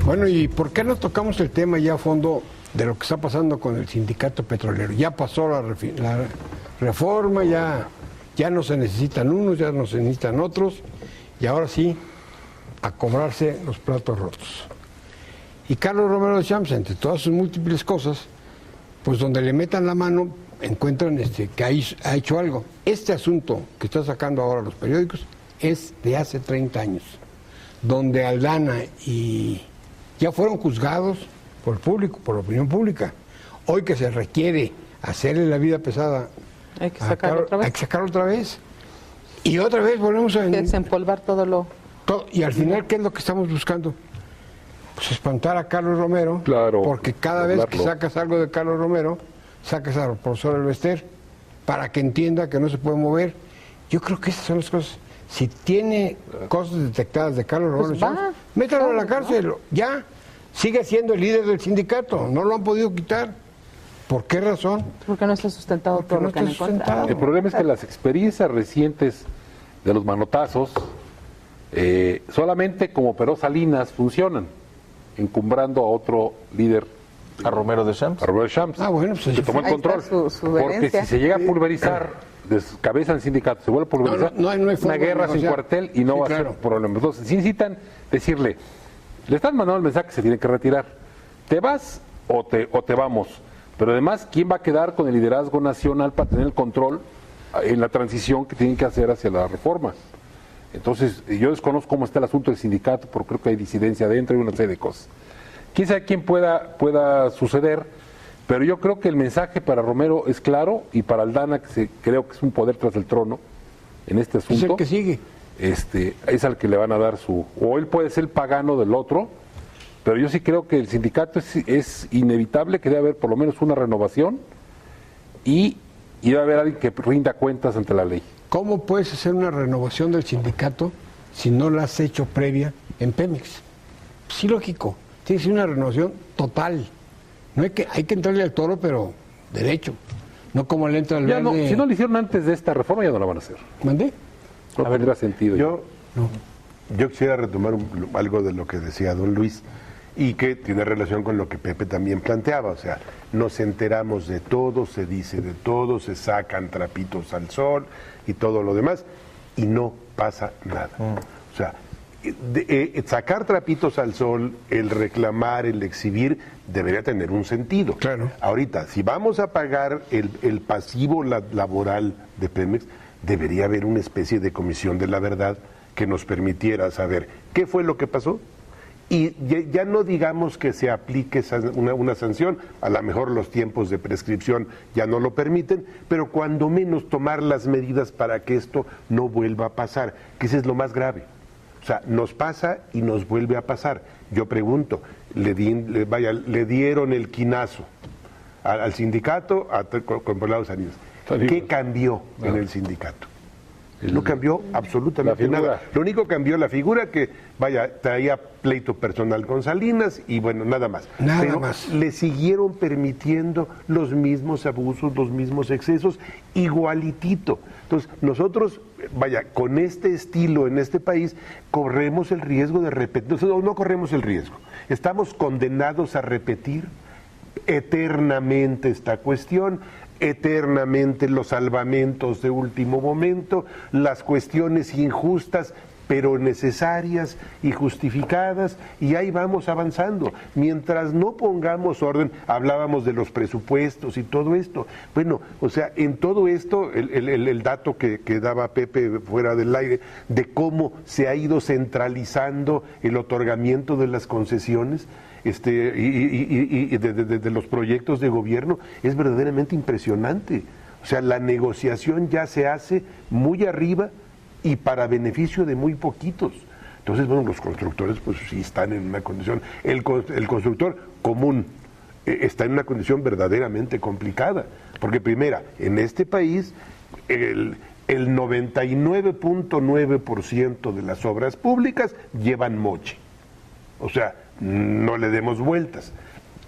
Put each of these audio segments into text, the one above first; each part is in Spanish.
Bueno, ¿y por qué no tocamos el tema ya a fondo de lo que está pasando con el sindicato petrolero? Ya pasó la reforma, ya no se necesitan unos, ya no se necesitan otros, y ahora sí, a cobrarse los platos rotos. Y Carlos Romero de Champs, entre todas sus múltiples cosas, pues donde le metan la mano, encuentran que ha hecho algo. Este asunto que está sacando ahora los periódicos es de hace 30 años, donde Aldana y ya fueron juzgados por el público, por la opinión pública. Hoy que se requiere hacerle la vida pesada, hay que sacarlo otra vez. Hay que sacarlo otra vez. Y otra vez volvemos a desempolvar todo. Y al final, ¿qué es lo que estamos buscando? Pues espantar a Carlos Romero, claro, porque cada vez que sacas algo de Carlos Romero, sacas al profesor Elvester para que entienda que no se puede mover. Yo creo que esas son las cosas. Si tiene cosas detectadas de Carlos Romero, pues métalo a la cárcel, ya. Sigue siendo el líder del sindicato, no lo han podido quitar. ¿Por qué razón? Porque no está sustentado por lo que han encontrado. El problema es que las experiencias recientes de los manotazos solamente como operó Salinas funcionan, encumbrando a otro líder. ¿A Romero de Champs? A Romero de Champs, bueno, pues que tomó el control. Porque si se llega a pulverizar, descabeza el sindicato, se vuelve a pulverizar, no hay una guerra sin cuartel y no va a ser problema. Entonces, si necesitan decirle, le están mandando el mensaje que se tiene que retirar. ¿Te vas o te vamos? Pero además, ¿quién va a quedar con el liderazgo nacional para tener el control en la transición que tienen que hacer hacia la reforma? Entonces, yo desconozco cómo está el asunto del sindicato, porque creo que hay disidencia adentro y una serie de cosas. Quién sabe quién pueda suceder, pero yo creo que el mensaje para Romero es claro, y para Aldana, que creo que es un poder tras el trono en este asunto. Es el que sigue. Es al que le van a dar o él puede ser el pagano del otro, pero yo sí creo que el sindicato es inevitable que debe haber por lo menos una renovación y debe haber alguien que rinda cuentas ante la ley. ¿Cómo puedes hacer una renovación del sindicato si no la has hecho previa en Pemex? Sí, lógico. Tiene que ser una renovación total. Hay que entrarle al toro, pero derecho. No como le entra al verde. Si no lo hicieron antes de esta reforma, ya no la van a hacer. ¿Mandé? No tendrá sentido. Yo quisiera retomar algo de lo que decía don Luis y que tiene relación con lo que Pepe también planteaba. O sea, nos enteramos de todo, se dice de todo, se sacan trapitos al sol y todo lo demás y no pasa nada. O sea, sacar trapitos al sol, el reclamar, el exhibir, debería tener un sentido. Claro. Ahorita, si vamos a pagar el pasivo laboral de Pemex, debería haber una especie de comisión de la verdad que nos permitiera saber qué fue lo que pasó. Y ya no digamos que se aplique una sanción, a lo mejor los tiempos de prescripción ya no lo permiten, pero cuando menos tomar las medidas para que esto no vuelva a pasar, que eso es lo más grave. O sea, nos pasa y nos vuelve a pasar. Yo pregunto, le dieron el quinazo al sindicato con Polados Salinas. ¿Qué cambió en el sindicato? No cambió absolutamente nada. Lo único que cambió la figura que, traía pleito personal con Salinas y bueno, nada más. Pero le siguieron permitiendo los mismos abusos, los mismos excesos, igualitito. Entonces, nosotros, con este estilo en este país, corremos el riesgo de repetir. No corremos el riesgo. Estamos condenados a repetir eternamente esta cuestión, eternamente los salvamentos de último momento, las cuestiones injustas pero necesarias y justificadas, y ahí vamos avanzando. Mientras no pongamos orden, hablábamos de los presupuestos y todo esto. Bueno, o sea, en todo esto, el dato que daba Pepe fuera del aire, de cómo se ha ido centralizando el otorgamiento de las concesiones, y de los proyectos de gobierno, es verdaderamente impresionante. O sea, la negociación ya se hace muy arriba y para beneficio de muy poquitos. Entonces, bueno, los constructores pues sí están en una condición, el constructor común está en una condición verdaderamente complicada, porque primera, en este país el 99.9% de las obras públicas llevan moche. O sea, no le demos vueltas.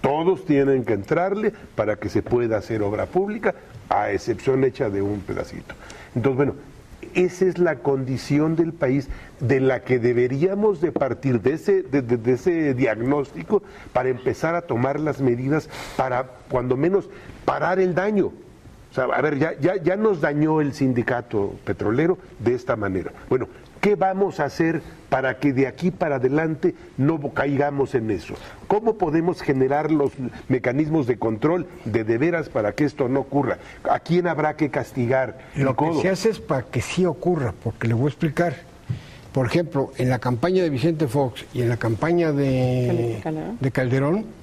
Todos tienen que entrarle para que se pueda hacer obra pública, a excepción hecha de un pedacito. Entonces, bueno, esa es la condición del país de la que deberíamos de partir de ese diagnóstico para empezar a tomar las medidas para, cuando menos, parar el daño. O sea, a ver, ya nos dañó el sindicato petrolero de esta manera. Bueno, ¿qué vamos a hacer para que de aquí para adelante no caigamos en eso? ¿Cómo podemos generar los mecanismos de control de veras para que esto no ocurra? ¿A quién habrá que castigar? Lo que se hace es para que sí ocurra, porque le voy a explicar. Por ejemplo, en la campaña de Vicente Fox y en la campaña de Calderón,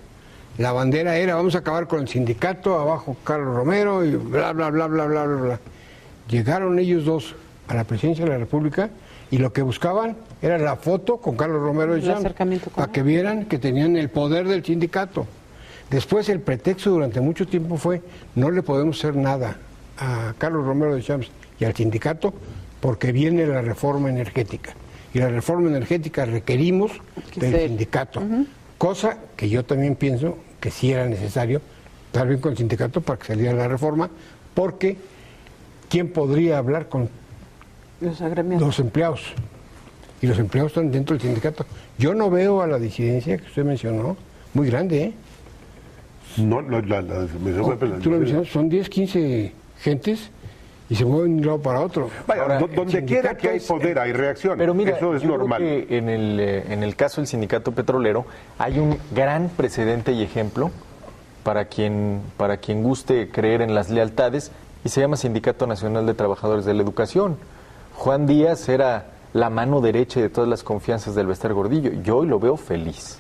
la bandera era: vamos a acabar con el sindicato, abajo Carlos Romero y bla, bla, bla, bla, bla, bla, bla. Llegaron ellos dos a la presidencia de la República y lo que buscaban era la foto con Carlos Romero de Champs, para que vieran que tenían el poder del sindicato. Después el pretexto durante mucho tiempo fue: no le podemos hacer nada a Carlos Romero de Champs y al sindicato porque viene la reforma energética. Y la reforma energética requerimos del sindicato. Cosa que yo también pienso que sí era necesario estar bien con el sindicato para que saliera la reforma, porque ¿quién podría hablar con los empleados? Y los empleados están dentro del sindicato. Yo no veo a la disidencia que usted mencionó muy grande, ¿eh? No, tú lo mencionas, son 10, 15 gentes y se mueven de un lado para otro. Vaya, ahora, donde quiera que hay poder, hay reacción. Pero mira, eso es yo normal. Creo que en el caso del sindicato petrolero hay un gran precedente y ejemplo para quien guste creer en las lealtades, y se llama Sindicato Nacional de Trabajadores de la Educación. Juan Díaz era la mano derecha de todas las confianzas del Bester Gordillo. Yo hoy lo veo feliz.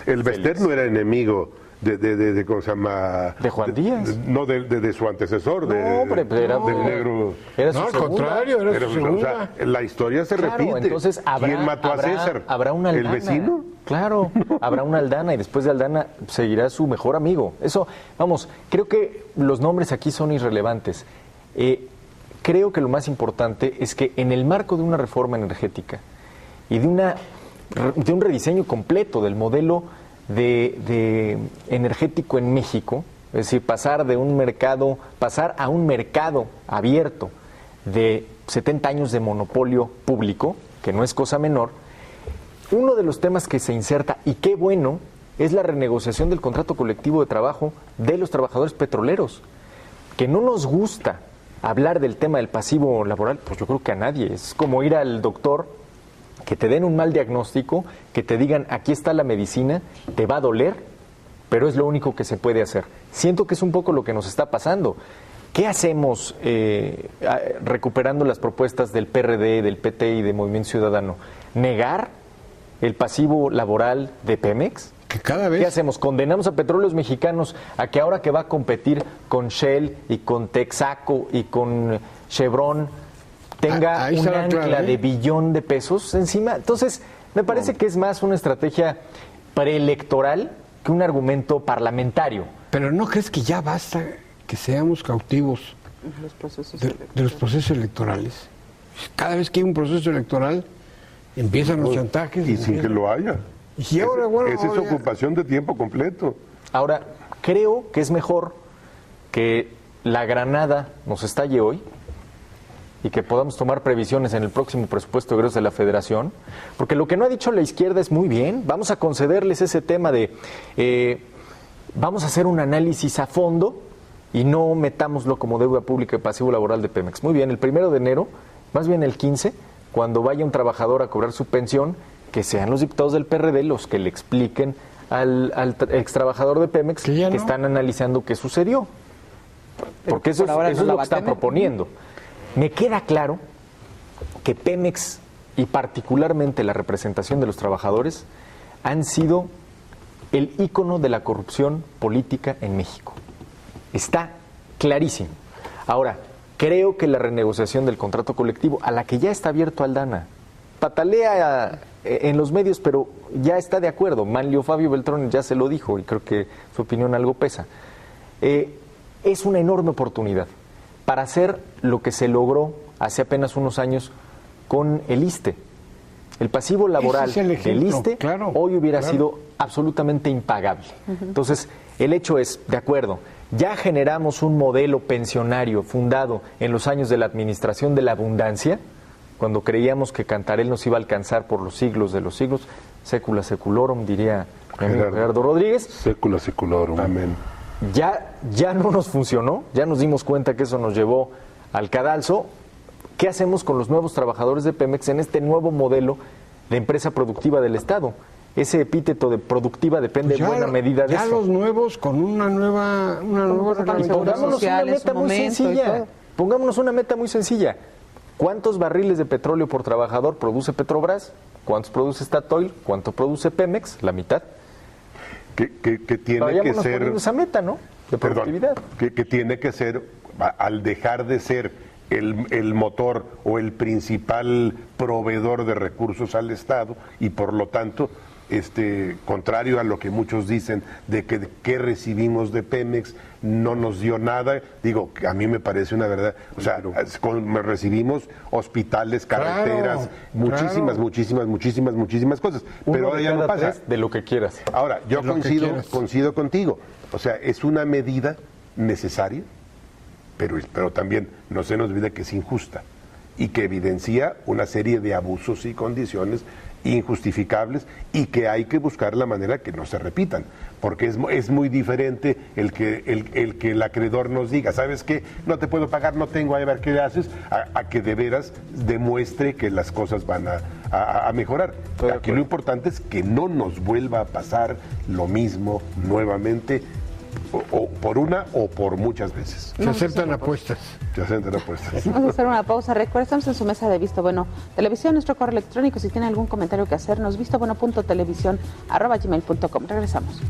El Bester no era enemigo de ¿cómo se llama? De Juan Díaz. No, de su antecesor, hombre, del negro. Era su al segunda. contrario, era su segunda. O sea, la historia se repite. Entonces ¿Quién mató a César? Habrá una Aldana. ¿El vecino? Claro, habrá una Aldana, y después de Aldana seguirá su mejor amigo. Eso, vamos, creo que los nombres aquí son irrelevantes. Creo que lo más importante es que en el marco de una reforma energética y de un rediseño completo del modelo de energético en México, es decir, pasar a un mercado abierto de 70 años de monopolio público, que no es cosa menor, uno de los temas que se inserta, y qué bueno, es la renegociación del contrato colectivo de trabajo de los trabajadores petroleros. Que no nos gusta hablar del tema del pasivo laboral, pues yo creo que a nadie. Es como ir al doctor, que te den un mal diagnóstico, que te digan: aquí está la medicina, te va a doler, pero es lo único que se puede hacer. Siento que es un poco lo que nos está pasando. ¿Qué hacemos recuperando las propuestas del PRD, del PT y de Movimiento Ciudadano? ¿Negar el pasivo laboral de Pemex? Que cada vez... ¿Qué hacemos? ¿Condenamos a Petróleos Mexicanos a que ahora que va a competir con Shell y con Texaco y con Chevron tenga un ancla de billón de pesos encima? Entonces, me parece que es más una estrategia preelectoral que un argumento parlamentario. Pero ¿no crees que ya basta que seamos cautivos de los procesos electorales? Cada vez que hay un proceso electoral, empiezan los chantajes. Y sin que lo haya. Y ahora, bueno, esa es ocupación de tiempo completo. Ahora, creo que es mejor que la granada nos estalle hoy y que podamos tomar previsiones en el próximo presupuesto de egresos de la Federación, porque lo que no ha dicho la izquierda es: muy bien, vamos a concederles ese tema de vamos a hacer un análisis a fondo y no metámoslo como deuda pública y pasivo laboral de Pemex. Muy bien, el 1 de enero, más bien el 15, cuando vaya un trabajador a cobrar su pensión, que sean los diputados del PRD los que le expliquen al ex trabajador de Pemex que están analizando qué sucedió. Porque eso es lo que están proponiendo. Me queda claro que Pemex, y particularmente la representación de los trabajadores, han sido el ícono de la corrupción política en México. Está clarísimo. Ahora, creo que la renegociación del contrato colectivo, a la que ya está abierto Aldana, patalea en los medios, pero ya está de acuerdo. Manlio Fabio Beltrón ya se lo dijo y creo que su opinión algo pesa. Es una enorme oportunidad para hacer lo que se logró hace apenas unos años con el ISSSTE. El pasivo laboral del ISSSTE hoy hubiera sido absolutamente impagable. Entonces, El hecho es, de acuerdo, ya generamos un modelo pensionario fundado en los años de la administración de la abundancia, cuando creíamos que Cantarell nos iba a alcanzar por los siglos de los siglos, secula seculorum, diría mi amigo Gerardo Rodríguez. Secula seculorum. Amén. Ya no nos funcionó, ya nos dimos cuenta que eso nos llevó al cadalso. ¿Qué hacemos con los nuevos trabajadores de Pemex en este nuevo modelo de empresa productiva del Estado? Ese epíteto de productiva depende en buena medida de ya eso. los nuevos con una nueva Pongámonos una meta muy sencilla. Pongámonos una meta muy sencilla. ¿Cuántos barriles de petróleo por trabajador produce Petrobras? ¿Cuántos produce Statoil? ¿Cuánto produce Pemex? La mitad. Que tiene Vayámonos que ser poniendo esa meta, ¿no? De productividad. Que tiene que ser, al dejar de ser el motor o el principal proveedor de recursos al Estado y por lo tanto, contrario a lo que muchos dicen de que recibimos de Pemex, no nos dio nada, digo, a mí me parece una verdad, o sea, recibimos hospitales, carreteras, muchísimas cosas, pero ahora ya no pasa. De lo que quieras. Ahora, yo coincido contigo, o sea, es una medida necesaria, pero también no se nos olvide que es injusta y que evidencia una serie de abusos y condiciones injustificables y que hay que buscar la manera que no se repitan, porque es muy diferente el que el acreedor nos diga, ¿sabes qué? No te puedo pagar, no tengo, a ver qué haces, a que de veras demuestre que las cosas van a mejorar. Aquí lo importante es que no nos vuelva a pasar lo mismo nuevamente, o por una o por muchas veces. Se aceptan apuestas. Vamos a hacer una pausa. Recuerden, estamos en su mesa de Visto Bueno Televisión, nuestro correo electrónico. Si tiene algún comentario que hacernos, vistobueno.televisión@gmail.com. Regresamos.